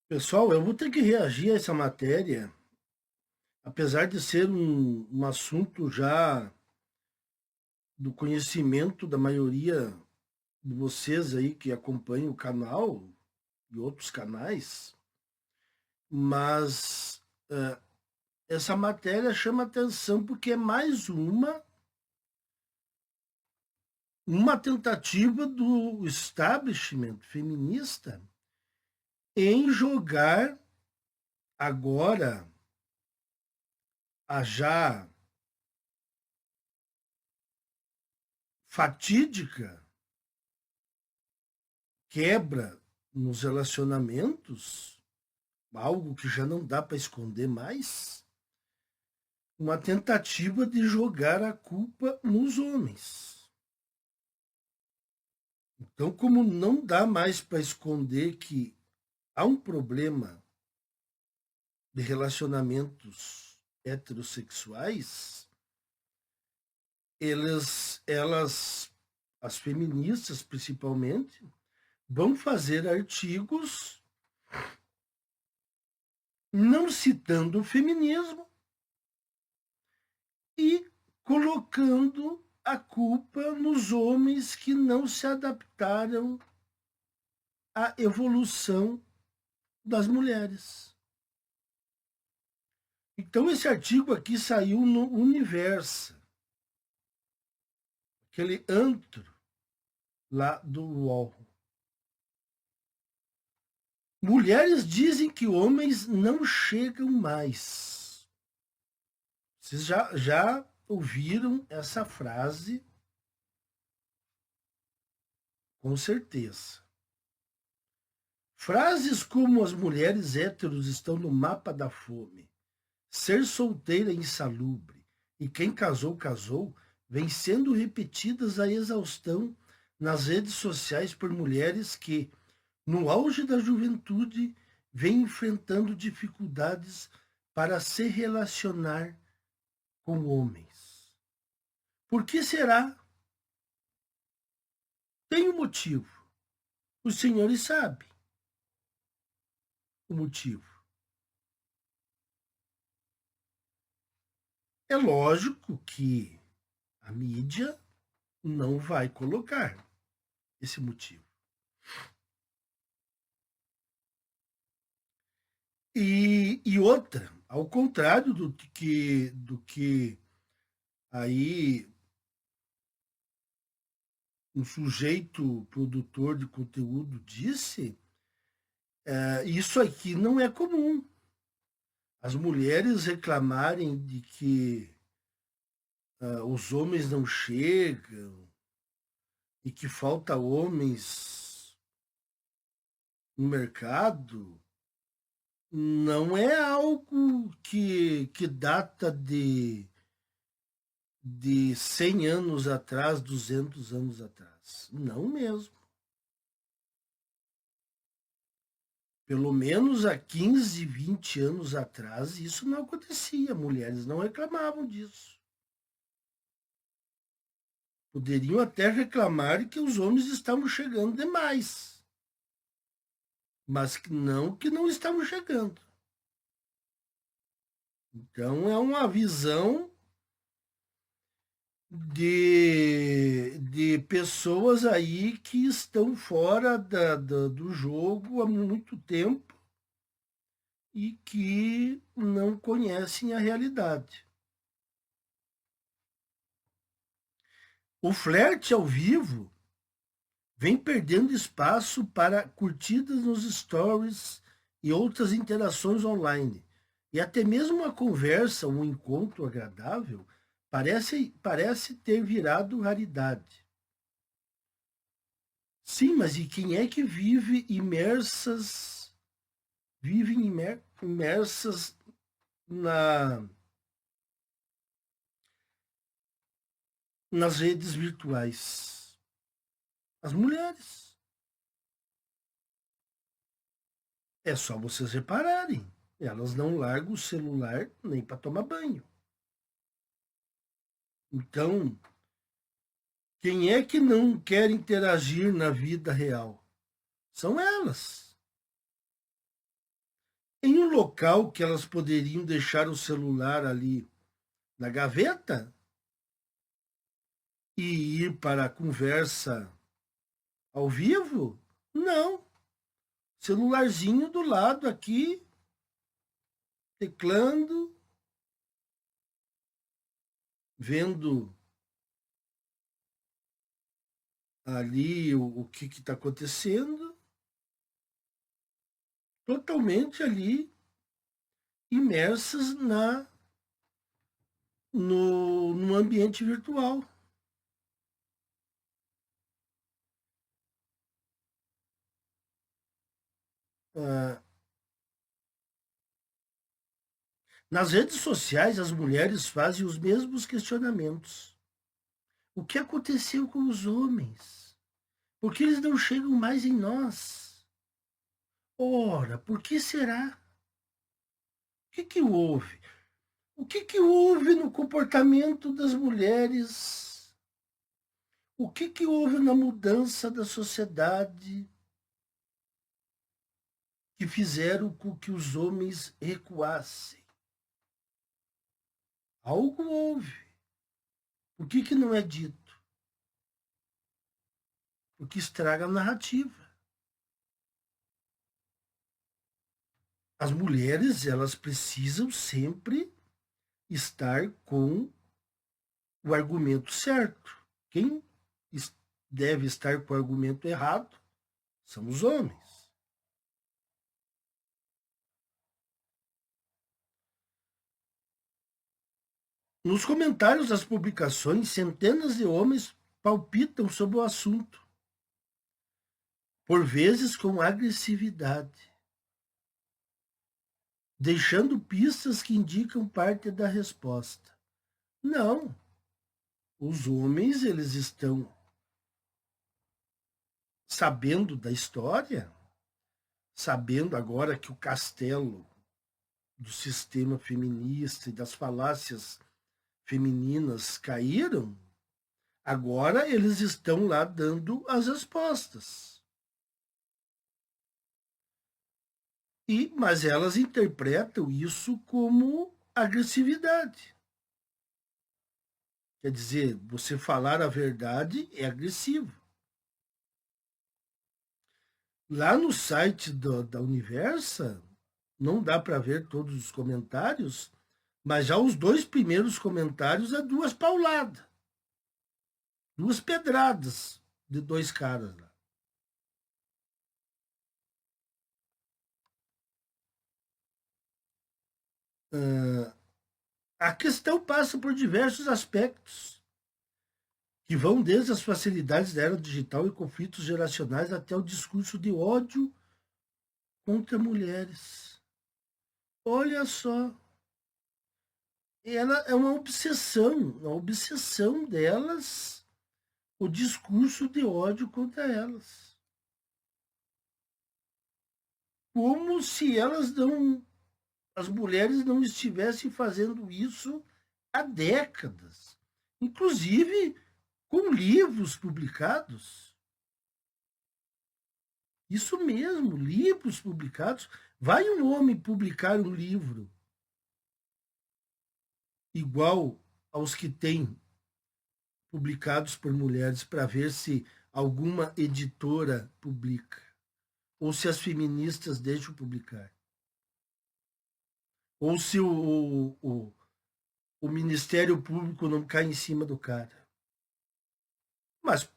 Pessoal, eu vou ter que reagir a essa matéria, apesar de ser um assunto já do conhecimento da maioria de vocês aí que acompanham o canal e outros canais, mas essa matéria chama atenção porque é mais uma tentativa do establishment feminista em jogar agora a já fatídica quebra nos relacionamentos, algo que já não dá para esconder mais, uma tentativa de jogar a culpa nos homens. Então, como não dá mais para esconder que há um problema de relacionamentos heterossexuais, as feministas principalmente, vão fazer artigos não citando o feminismo e colocando a culpa nos homens que não se adaptaram à evolução das mulheres. Então, esse artigo aqui saiu no Universo, aquele antro lá do UOL. Mulheres dizem que homens não chegam mais. Vocês já ouviram essa frase? Com certeza. Frases como as mulheres héteros estão no mapa da fome, ser solteira é insalubre e quem casou, casou, vem sendo repetidas a exaustão nas redes sociais por mulheres que, no auge da juventude, vêm enfrentando dificuldades para se relacionar com homens. Por que será? Tem um motivo. Os senhores sabem o motivo. É lógico que a mídia não vai colocar esse motivo. E outra, ao contrário do que aí um sujeito produtor de conteúdo disse, isso aqui não é comum. As mulheres reclamarem de que os homens não chegam e que falta homens no mercado, não é algo que data de 100 anos atrás, 200 anos atrás. Não mesmo. Pelo menos há 15, 20 anos atrás, isso não acontecia. Mulheres não reclamavam disso. Poderiam até reclamar que os homens estavam chegando demais, mas que não estavam chegando. Então é uma visão de pessoas aí que estão fora do jogo há muito tempo e que não conhecem a realidade. O flerte ao vivo vem perdendo espaço para curtidas nos stories e outras interações online. E até mesmo uma conversa, um encontro agradável, parece ter virado raridade. Sim, mas e quem é que vivem imersas na, nas redes virtuais? As mulheres. É só vocês repararem. Elas não largam o celular nem para tomar banho. Então, quem é que não quer interagir na vida real? São elas. em um local que elas poderiam deixar o celular ali na gaveta e ir para a conversa ao vivo? Não. Celularzinho do lado aqui, teclando, vendo ali o que está acontecendo, totalmente ali imersas no ambiente virtual. Ah, nas redes sociais, as mulheres fazem os mesmos questionamentos. O que aconteceu com os homens? Por que eles não chegam mais em nós? Ora, por que será? O que houve? O que houve no comportamento das mulheres? O que houve na mudança da sociedade que fizeram com que os homens recuassem? Algo houve. Por que não é dito? Porque estraga a narrativa. As mulheres, elas precisam sempre estar com o argumento certo. Quem deve estar com o argumento errado são os homens. Nos comentários das publicações, centenas de homens palpitam sobre o assunto, por vezes com agressividade, deixando pistas que indicam parte da resposta. Não, os homens, eles estão sabendo da história, sabendo agora que o castelo do sistema feminista e das falácias femininas caíram, agora eles estão lá dando as respostas. Mas elas interpretam isso como agressividade. Quer dizer, você falar a verdade é agressivo. Lá no site da Universa, não dá para ver todos os comentários, mas já os dois primeiros comentários é duas pauladas. Duas pedradas de dois caras lá. A questão passa por diversos aspectos, que vão desde as facilidades da era digital e conflitos geracionais até o discurso de ódio contra mulheres. Olha só, ela é uma obsessão delas, o discurso de ódio contra elas. Como se as mulheres não estivessem fazendo isso há décadas. Inclusive com livros publicados. Isso mesmo, livros publicados. Vai um homem publicar um livro igual aos que tem publicados por mulheres para ver se alguma editora publica ou se as feministas deixam publicar ou se o Ministério Público não cai em cima do cara. Mas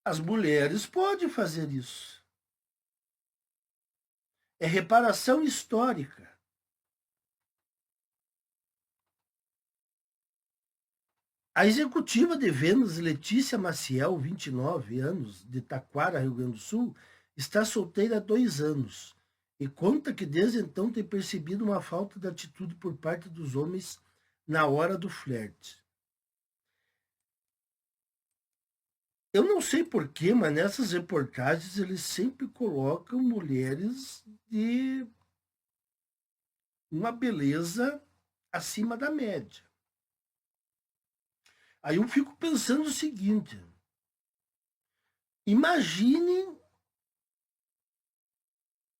as mulheres podem fazer isso. É reparação histórica. A executiva de vendas, Letícia Maciel, 29 anos, de Taquara, Rio Grande do Sul, está solteira há 2 anos e conta que desde então tem percebido uma falta de atitude por parte dos homens na hora do flerte. Eu não sei porquê, mas nessas reportagens eles sempre colocam mulheres de uma beleza acima da média. Aí eu fico pensando o seguinte: imagine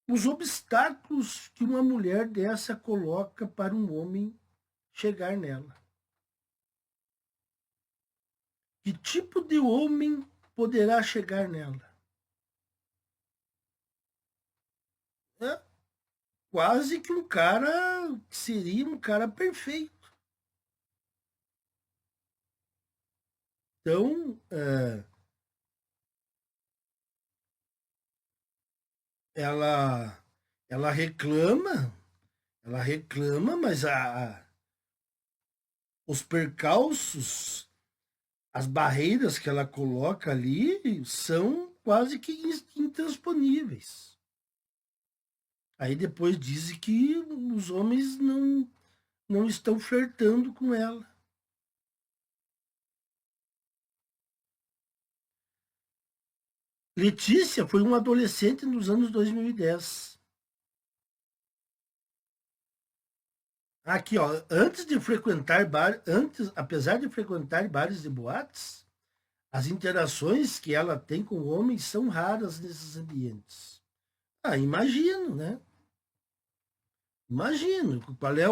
os obstáculos que uma mulher dessa coloca para um homem chegar nela. Que tipo de homem poderá chegar nela? É quase que um cara que seria um cara perfeito. Então, ela ela reclama, ela reclama, mas os percalços, as barreiras que ela coloca ali são quase que intransponíveis. Aí depois diz que os homens não estão flertando com ela. Letícia foi uma adolescente nos anos 2010. Aqui, ó, apesar de frequentar bares e boates, as interações que ela tem com homens são raras nesses ambientes. Ah, imagino, né? Imagino qual é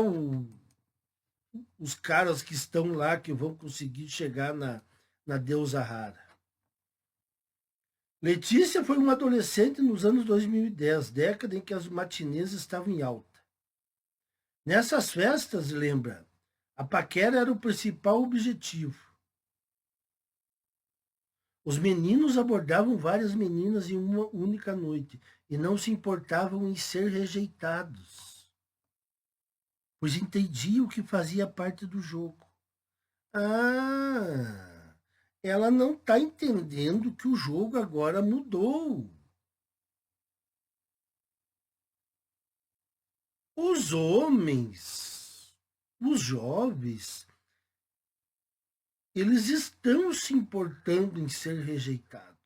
os caras que estão lá que vão conseguir chegar na deusa rara. Letícia foi uma adolescente nos anos 2010, década em que as matinês estavam em alta. Nessas festas, lembra, a paquera era o principal objetivo. Os meninos abordavam várias meninas em uma única noite e não se importavam em ser rejeitados, pois entendiam que fazia parte do jogo. Ah, ela não está entendendo que o jogo agora mudou. Os homens, os jovens, eles estão se importando em ser rejeitados.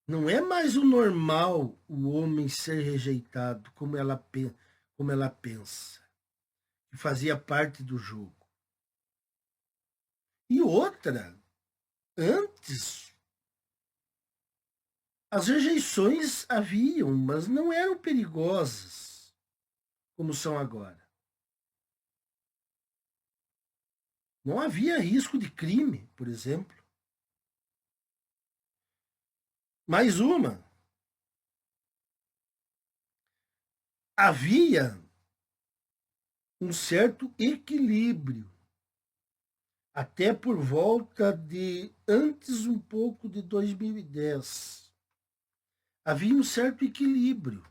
Não é mais o normal o homem ser rejeitado como ela pensa, que fazia parte do jogo. E outra, antes, as rejeições haviam, mas não eram perigosas como são agora. Não havia risco de crime, por exemplo. Mais uma, havia um certo equilíbrio, até por volta de antes um pouco de 2010. Havia um certo equilíbrio.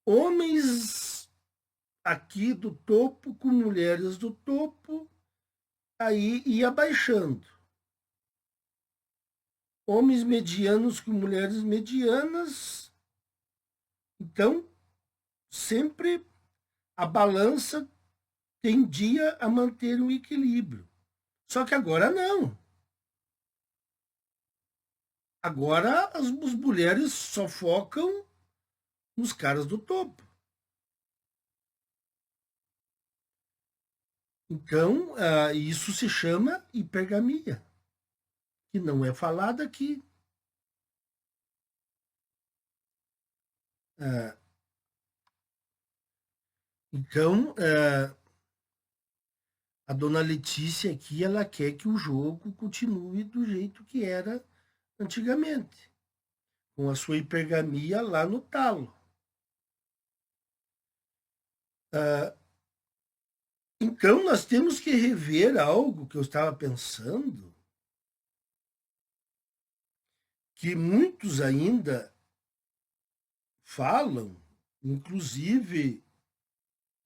Homens aqui do topo com mulheres do topo, aí ia baixando. Homens medianos com mulheres medianas. Então, sempre a balança tendia a manter um equilíbrio. Só que agora não. Agora as mulheres só focam nos caras do topo. Então, isso se chama hipergamia, que não é falada aqui. Então, a dona Letícia aqui, ela quer que o jogo continue do jeito que era antigamente, com a sua hipergamia lá no talo. Então, nós temos que rever algo que eu estava pensando, que muitos ainda falam, inclusive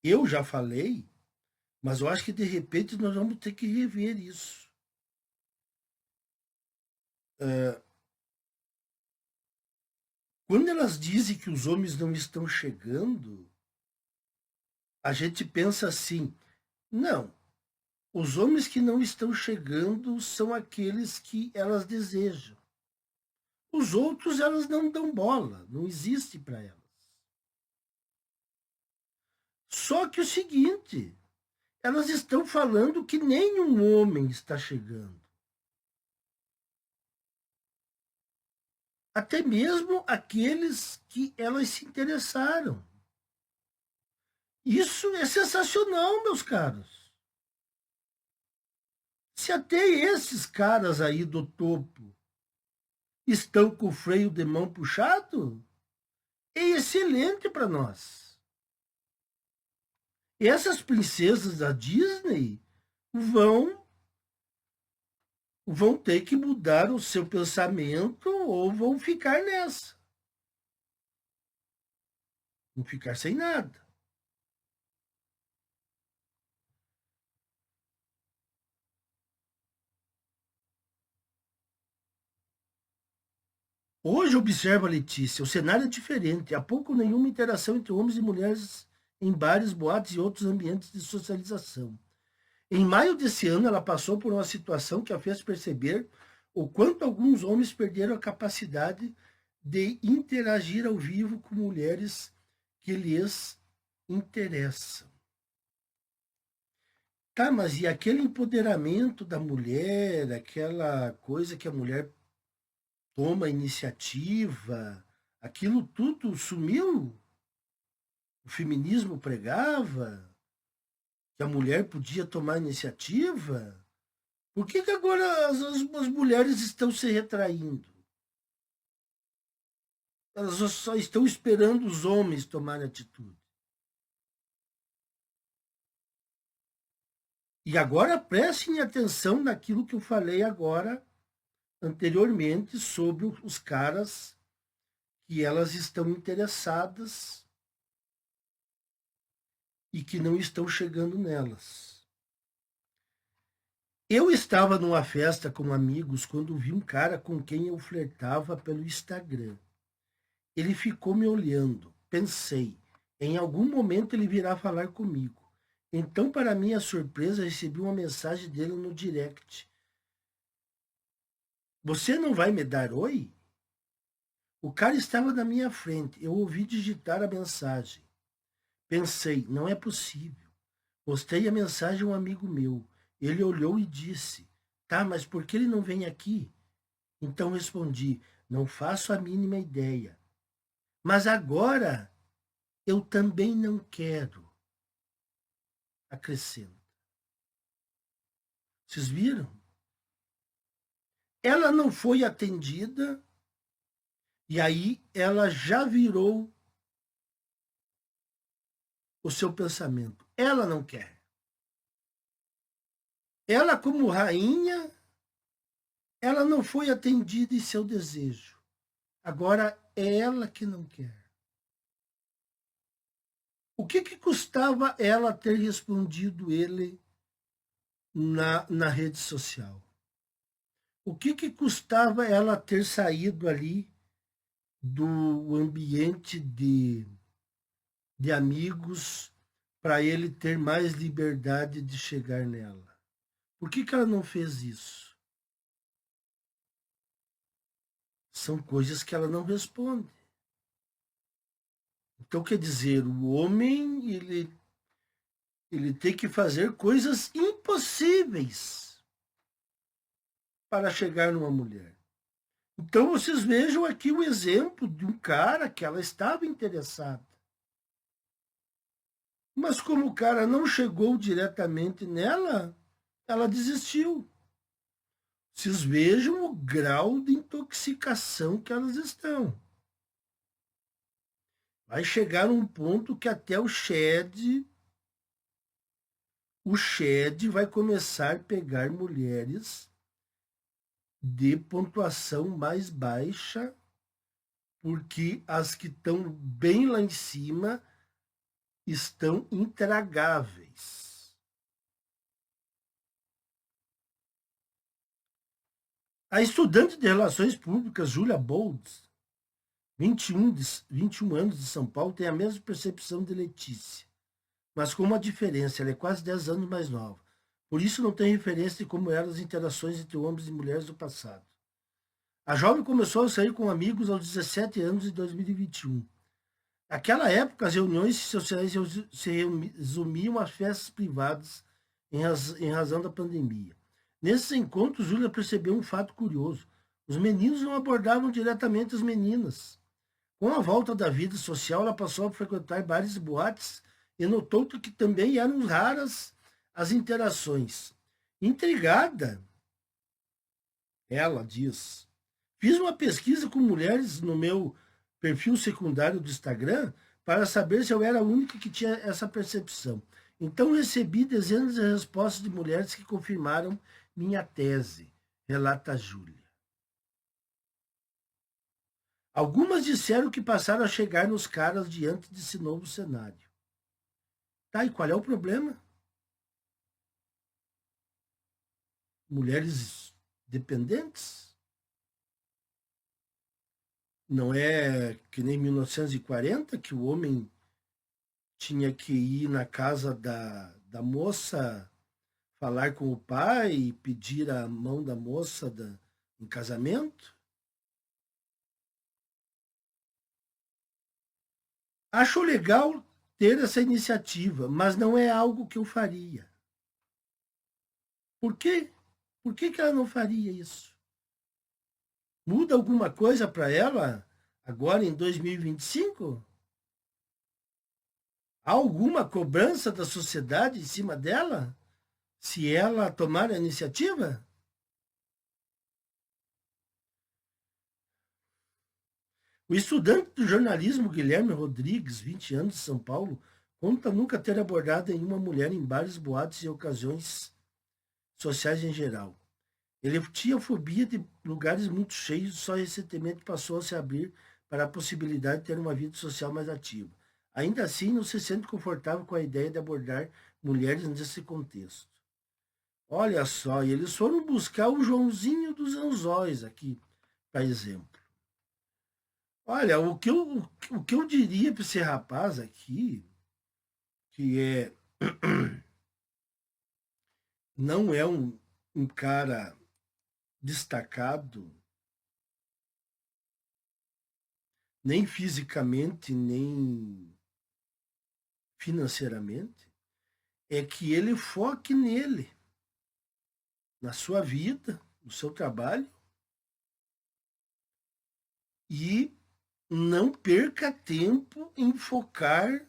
eu já falei, mas eu acho que de repente nós vamos ter que rever isso. Quando elas dizem que os homens não estão chegando, a gente pensa assim: não, os homens que não estão chegando são aqueles que elas desejam. Os outros elas não dão bola, não existe para elas. Só que o seguinte, elas estão falando que nenhum homem está chegando. até mesmo aqueles que elas se interessaram. Isso é sensacional, meus caros. Se até esses caras aí do topo estão com o freio de mão puxado, é excelente para nós. Essas princesas da Disney vão ter que mudar o seu pensamento ou vão ficar nessa. Vão ficar sem nada. Hoje, observa, Letícia, o cenário é diferente. Há pouco nenhuma interação entre homens e mulheres em bares, boates e outros ambientes de socialização. Em maio desse ano, ela passou por uma situação que a fez perceber o quanto alguns homens perderam a capacidade de interagir ao vivo com mulheres que lhes interessam. Tá, mas e aquele empoderamento da mulher, aquela coisa que a mulher toma iniciativa, aquilo tudo sumiu? O feminismo pregava que a mulher podia tomar iniciativa? Por que agora as mulheres estão se retraindo? Elas só estão esperando os homens tomarem atitude. E agora prestem atenção naquilo que eu falei agora, anteriormente, sobre os caras que elas estão interessadas e que não estão chegando nelas. Eu estava numa festa com amigos quando vi um cara com quem eu flertava pelo Instagram. Ele ficou me olhando. Pensei, em algum momento ele virá falar comigo. Então, para minha surpresa, recebi uma mensagem dele no direct. Você não vai me dar oi? O cara estava na minha frente. Eu ouvi digitar a mensagem. Pensei, não é possível. Mostrei a mensagem a um amigo meu. Ele olhou e disse, tá, mas por que ele não vem aqui? Então respondi, não faço a mínima ideia. Mas agora eu também não quero. Acrescenta. Vocês viram? Ela não foi atendida e aí ela já virou o seu pensamento. Ela não quer. Ela, como rainha, ela não foi atendida em seu desejo. Agora é ela que não quer. O que custava ela ter respondido ele na rede social? O que custava ela ter saído ali do ambiente de amigos para ele ter mais liberdade de chegar nela? Por que ela não fez isso? São coisas que ela não responde. Então, quer dizer, o homem, ele tem que fazer coisas impossíveis para chegar numa mulher. Então, vocês vejam aqui o exemplo de um cara que ela estava interessada. Mas como o cara não chegou diretamente nela, ela desistiu. Vocês vejam o grau de intoxicação que elas estão. Vai chegar um ponto que até o Shed vai começar a pegar mulheres de pontuação mais baixa, porque as que estão bem lá em cima estão intragáveis. A estudante de Relações Públicas, Julia Boltz, 21 anos de São Paulo, tem a mesma percepção de Letícia, mas com uma diferença, ela é quase 10 anos mais nova. Por isso não tem referência de como eram as interações entre homens e mulheres do passado. A jovem começou a sair com amigos aos 17 anos em 2021. Naquela época, as reuniões sociais se resumiam a festas privadas em razão da pandemia. Nesses encontros, Júlia percebeu um fato curioso. Os meninos não abordavam diretamente as meninas. Com a volta da vida social, ela passou a frequentar bares e boates e notou que também eram raras as interações. Intrigada, ela diz: fiz uma pesquisa com mulheres no meu perfil secundário do Instagram para saber se eu era a única que tinha essa percepção. Então recebi dezenas de respostas de mulheres que confirmaram minha tese, relata a Júlia. Algumas disseram que passaram a chegar nos caras diante desse novo cenário. Tá, e qual é o problema? Mulheres dependentes? Não é que nem 1940 que o homem tinha que ir na casa da moça, falar com o pai e pedir a mão da moça em casamento? Acho legal ter essa iniciativa, mas não é algo que eu faria. Por quê? Por que ela não faria isso? Muda alguma coisa para ela agora em 2025? Há alguma cobrança da sociedade em cima dela? Se ela tomar a iniciativa? O estudante do jornalismo Guilherme Rodrigues, 20 anos, de São Paulo, conta nunca ter abordado nenhuma mulher em bares, boates e ocasiões sociais em geral. Ele tinha fobia de lugares muito cheios e só recentemente passou a se abrir para a possibilidade de ter uma vida social mais ativa. Ainda assim, não se sente confortável com a ideia de abordar mulheres nesse contexto. Olha só, e eles foram buscar o Joãozinho dos Anzóis aqui, por exemplo. Olha, o que eu diria para esse rapaz aqui, que não é um cara destacado, nem fisicamente, nem financeiramente, é que ele foque nele, na sua vida, no seu trabalho, e não perca tempo em focar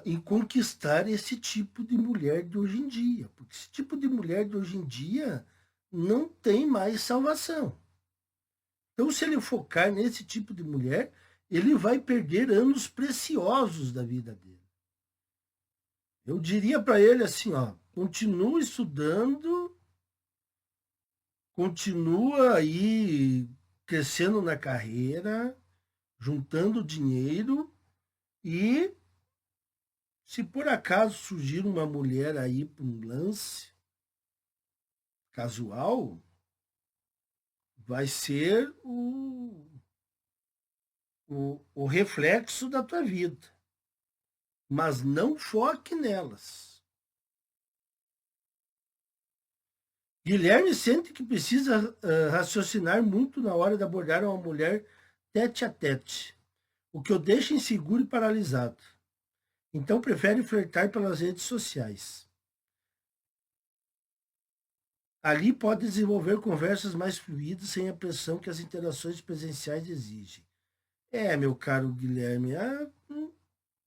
em conquistar esse tipo de mulher de hoje em dia. Porque esse tipo de mulher de hoje em dia não tem mais salvação. Então, se ele focar nesse tipo de mulher, ele vai perder anos preciosos da vida dele. Eu diria para ele assim, ó, continua estudando, continua aí crescendo na carreira, juntando dinheiro e se por acaso surgir uma mulher aí para um lance casual, vai ser o reflexo da tua vida. Mas não foque nelas. Guilherme sente que precisa raciocinar muito na hora de abordar uma mulher tete a tete, o que o deixa inseguro e paralisado. Então prefere flertar pelas redes sociais. Ali pode desenvolver conversas mais fluídas sem a pressão que as interações presenciais exigem. Meu caro Guilherme,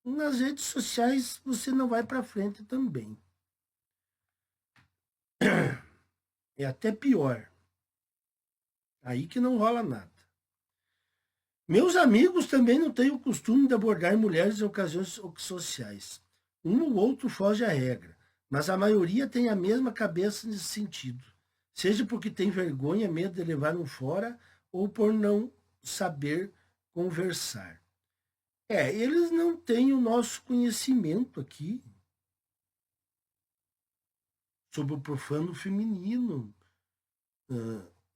nas redes sociais você não vai para frente também. É até pior. Aí que não rola nada. Meus amigos também não têm o costume de abordar mulheres em ocasiões sociais. Um ou outro foge à regra, mas a maioria tem a mesma cabeça nesse sentido. Seja porque tem vergonha, medo de levar um fora, ou por não saber conversar. Eles não têm o nosso conhecimento aqui sobre o profano feminino,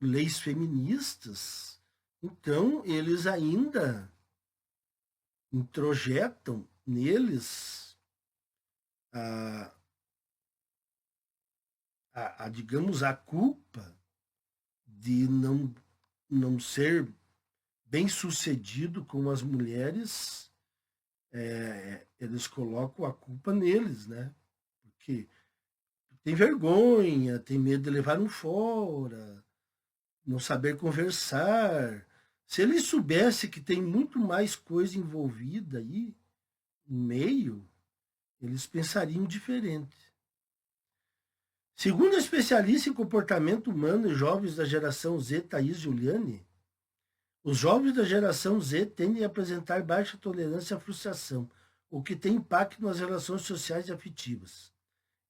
leis feministas. Então, eles ainda introjetam neles a, digamos, a culpa de não ser bem sucedido com as mulheres. Eles colocam a culpa neles, né? Porque tem vergonha, tem medo de levar um fora, não saber conversar. Se ele soubesse que tem muito mais coisa envolvida aí no meio, eles pensariam diferente. Segundo a especialista em comportamento humano e jovens da geração Z, Thaís Giuliani, os jovens da geração Z tendem a apresentar baixa tolerância à frustração, o que tem impacto nas relações sociais e afetivas.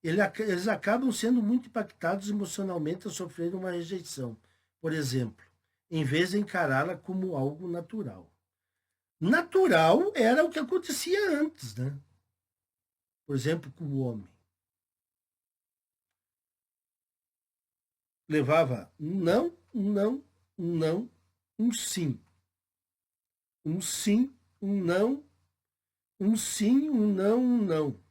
Eles acabam sendo muito impactados emocionalmente ao sofrer uma rejeição, por exemplo, em vez de encará-la como algo natural. Natural era o que acontecia antes, né? Por exemplo, com o homem. Levava um não, um não, um não, um sim. Um sim, um não, um sim, um não, um não.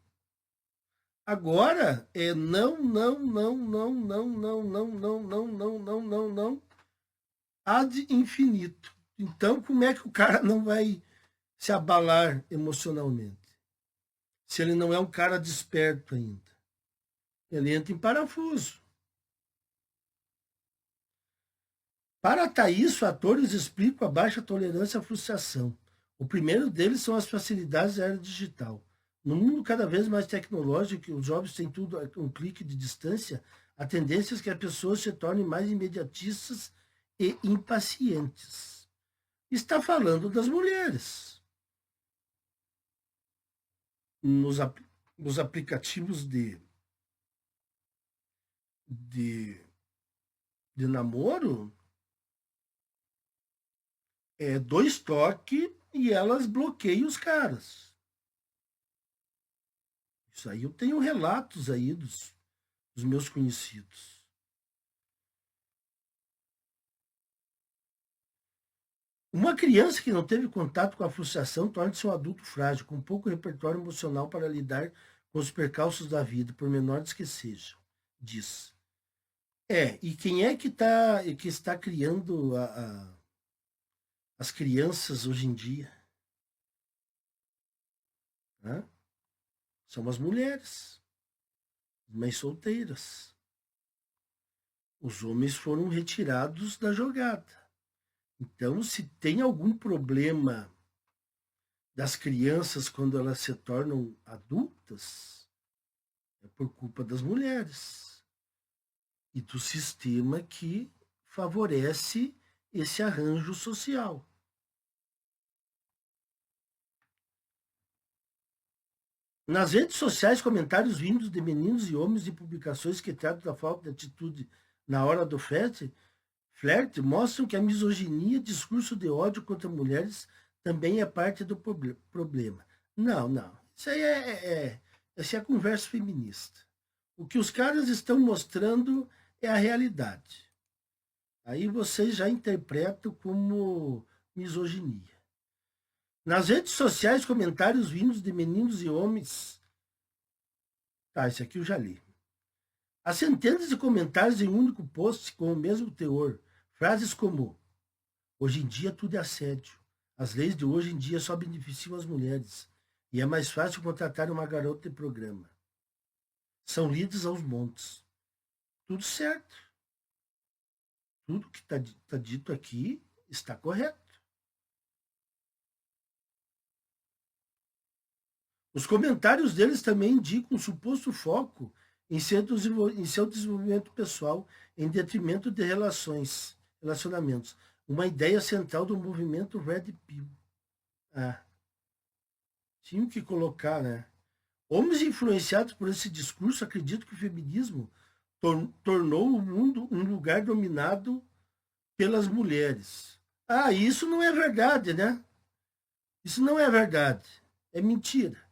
Agora é não, não, não, não, não, não, não, não, não, não, não, não, não, ad infinito. Então, como é que o cara não vai se abalar emocionalmente? Se ele não é um cara desperto ainda. Ele entra em parafuso. Para Thaís, fatores explicam a baixa tolerância à frustração. O primeiro deles são as facilidades da era digital. No mundo cada vez mais tecnológico, que os jovens têm tudo a um clique de distância, a tendência é que as pessoas se tornem mais imediatistas e impacientes. Está falando das mulheres. Nos, nos aplicativos de, de namoro, é 2 toques e elas bloqueiam os caras. Isso aí eu tenho relatos aí dos meus conhecidos. Uma criança que não teve contato com a frustração torna-se um adulto frágil, com pouco repertório emocional para lidar com os percalços da vida, por menores que sejam, diz. E quem é que está criando as crianças hoje em dia? Né? São as mulheres, mães solteiras. Os homens foram retirados da jogada. Então, se tem algum problema das crianças quando elas se tornam adultas, é por culpa das mulheres e do sistema que favorece esse arranjo social. Nas redes sociais, comentários vindos de meninos e homens de publicações que tratam da falta de atitude na hora do flerte mostram que a misoginia, discurso de ódio contra mulheres também é parte do problema. Não, não. Isso aí essa é a conversa feminista. O que os caras estão mostrando é a realidade. Aí vocês já interpretam como misoginia. Nas redes sociais, comentários vindos de meninos e homens. Tá, esse aqui eu já li. Há centenas de comentários em um único post com o mesmo teor. Frases como: hoje em dia tudo é assédio. As leis de hoje em dia só beneficiam as mulheres. E é mais fácil contratar uma garota de programa. São lidas aos montes. Tudo certo. Tudo que está dito aqui está correto. Os comentários deles também indicam um suposto foco em seu desenvolvimento pessoal, em detrimento de relacionamentos. Uma ideia central do movimento Red Pill. Tinham que colocar, né? Homens influenciados por esse discurso acreditam que o feminismo tornou o mundo um lugar dominado pelas mulheres. Isso não é verdade, né? Isso não é verdade. É mentira.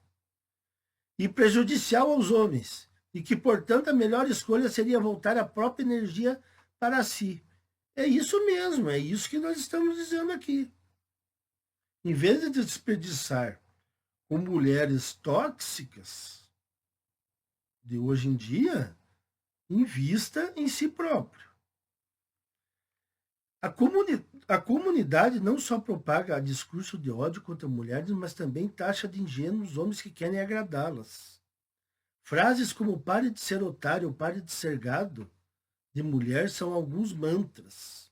E prejudicial aos homens. E que, portanto, a melhor escolha seria voltar a própria energia para si. É isso mesmo, é isso que nós estamos dizendo aqui. Em vez de desperdiçar com mulheres tóxicas de hoje em dia, invista em si próprio. A comunidade não só propaga discurso de ódio contra mulheres, mas também taxa de ingênuos homens que querem agradá-las. Frases como pare de ser otário ou pare de ser gado de mulher são alguns mantras.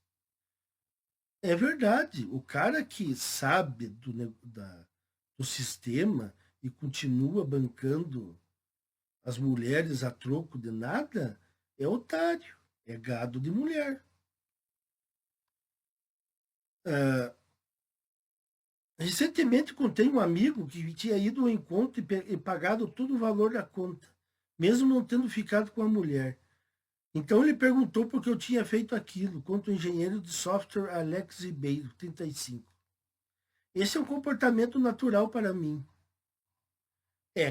É verdade. O cara que sabe do sistema e continua bancando as mulheres a troco de nada é otário, é gado de mulher. Ah, recentemente contei um amigo que tinha ido ao encontro e pagado todo o valor da conta, mesmo não tendo ficado com a mulher. Então ele perguntou por que eu tinha feito aquilo, contra o engenheiro de software Alex Ribeiro, 35. Esse é um comportamento natural para mim.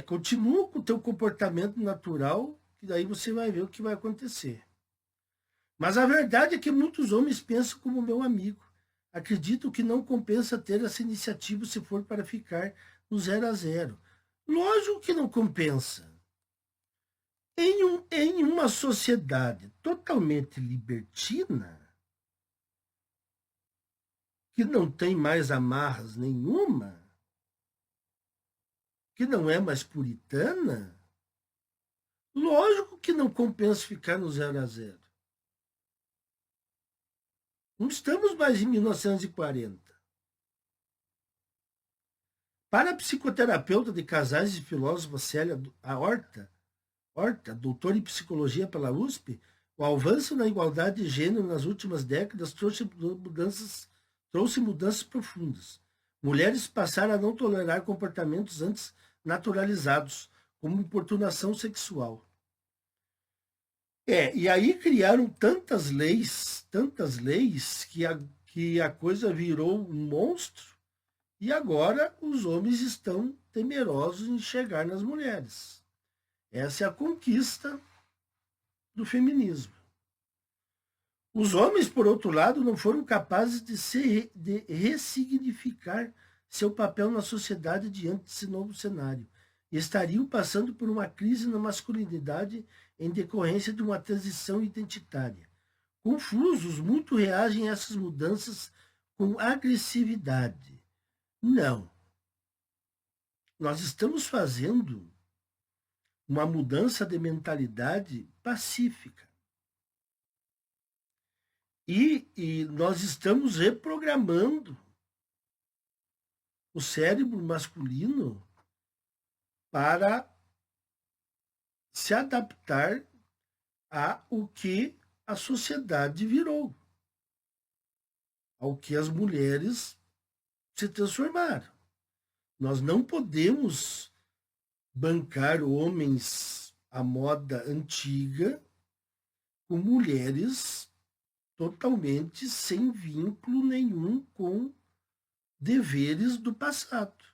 Continua com o teu comportamento natural, que daí você vai ver o que vai acontecer. Mas a verdade é que muitos homens pensam como meu amigo. Acredito que não compensa ter essa iniciativa se for para ficar no 0 a 0. Lógico que não compensa. Em uma sociedade totalmente libertina, que não tem mais amarras nenhuma, que não é mais puritana, lógico que não compensa ficar no 0 a 0. Não estamos mais em 1940. Para a psicoterapeuta de casais e filósofa Célia Horta, doutora em psicologia pela USP, o avanço na igualdade de gênero nas últimas décadas trouxe mudanças profundas. Mulheres passaram a não tolerar comportamentos antes naturalizados, como importunação sexual. E aí criaram tantas leis, que a coisa virou um monstro e agora os homens estão temerosos em chegar nas mulheres. Essa é a conquista do feminismo. Os homens, por outro lado, não foram capazes de ressignificar seu papel na sociedade diante desse novo cenário. E estariam passando por uma crise na masculinidade em decorrência de uma transição identitária. Confusos, muito reagem a essas mudanças com agressividade. Não. Nós estamos fazendo uma mudança de mentalidade pacífica. E nós estamos reprogramando o cérebro masculino para se adaptar ao que a sociedade virou, ao que as mulheres se transformaram. Nós não podemos bancar homens à moda antiga com mulheres totalmente sem vínculo nenhum com deveres do passado.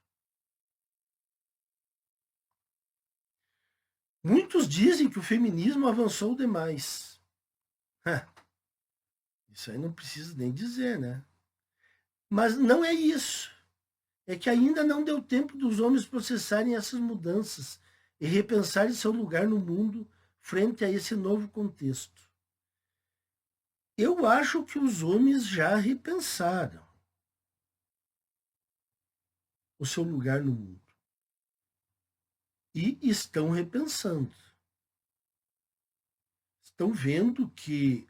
Muitos dizem que o feminismo avançou demais. Isso aí não precisa nem dizer, né? Mas não é isso. É que ainda não deu tempo dos homens processarem essas mudanças e repensarem seu lugar no mundo frente a esse novo contexto. Eu acho que os homens já repensaram o seu lugar no mundo. E estão repensando. Estão vendo que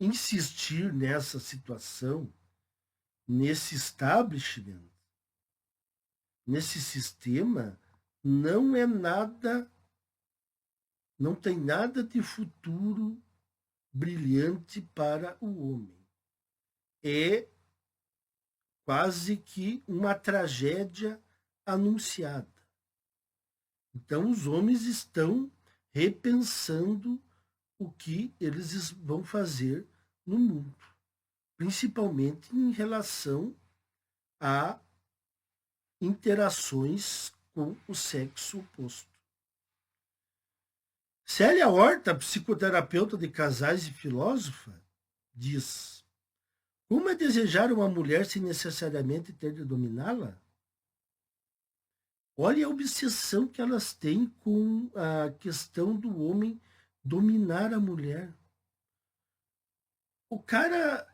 insistir nessa situação, nesse establishment, nesse sistema, não é nada, não tem nada de futuro brilhante para o homem. É quase que uma tragédia anunciada. Então, os homens estão repensando o que eles vão fazer no mundo, principalmente em relação a interações com o sexo oposto. Célia Horta, psicoterapeuta de casais e filósofa, diz: como é desejar uma mulher sem necessariamente ter de dominá-la? Olha a obsessão que elas têm com a questão do homem dominar a mulher. O cara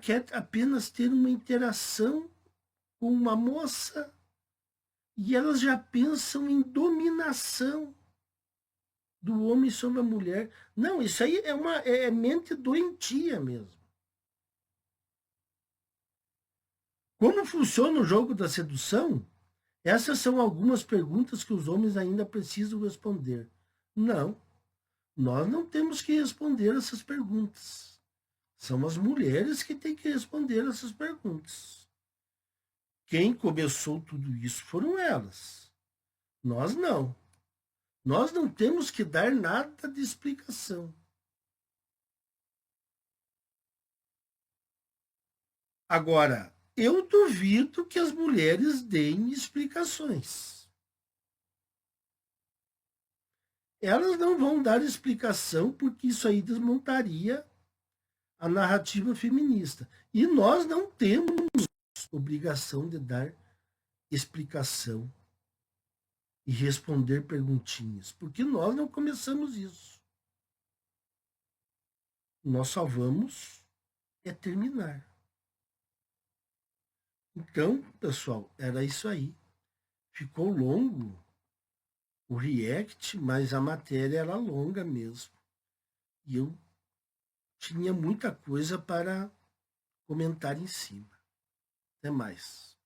quer apenas ter uma interação com uma moça e elas já pensam em dominação do homem sobre a mulher. Não, isso aí é mente doentia mesmo. Como funciona o jogo da sedução? Essas são algumas perguntas que os homens ainda precisam responder. Não, nós não temos que responder essas perguntas. São as mulheres que têm que responder essas perguntas. Quem começou tudo isso foram elas. Nós não. Nós não temos que dar nada de explicação. Agora, eu duvido que as mulheres deem explicações. Elas não vão dar explicação porque isso aí desmontaria a narrativa feminista. E nós não temos obrigação de dar explicação e responder perguntinhas, porque nós não começamos isso. Nós só vamos terminar. Então, pessoal, era isso aí. Ficou longo o react, mas a matéria era longa mesmo. E eu tinha muita coisa para comentar em cima. Até mais.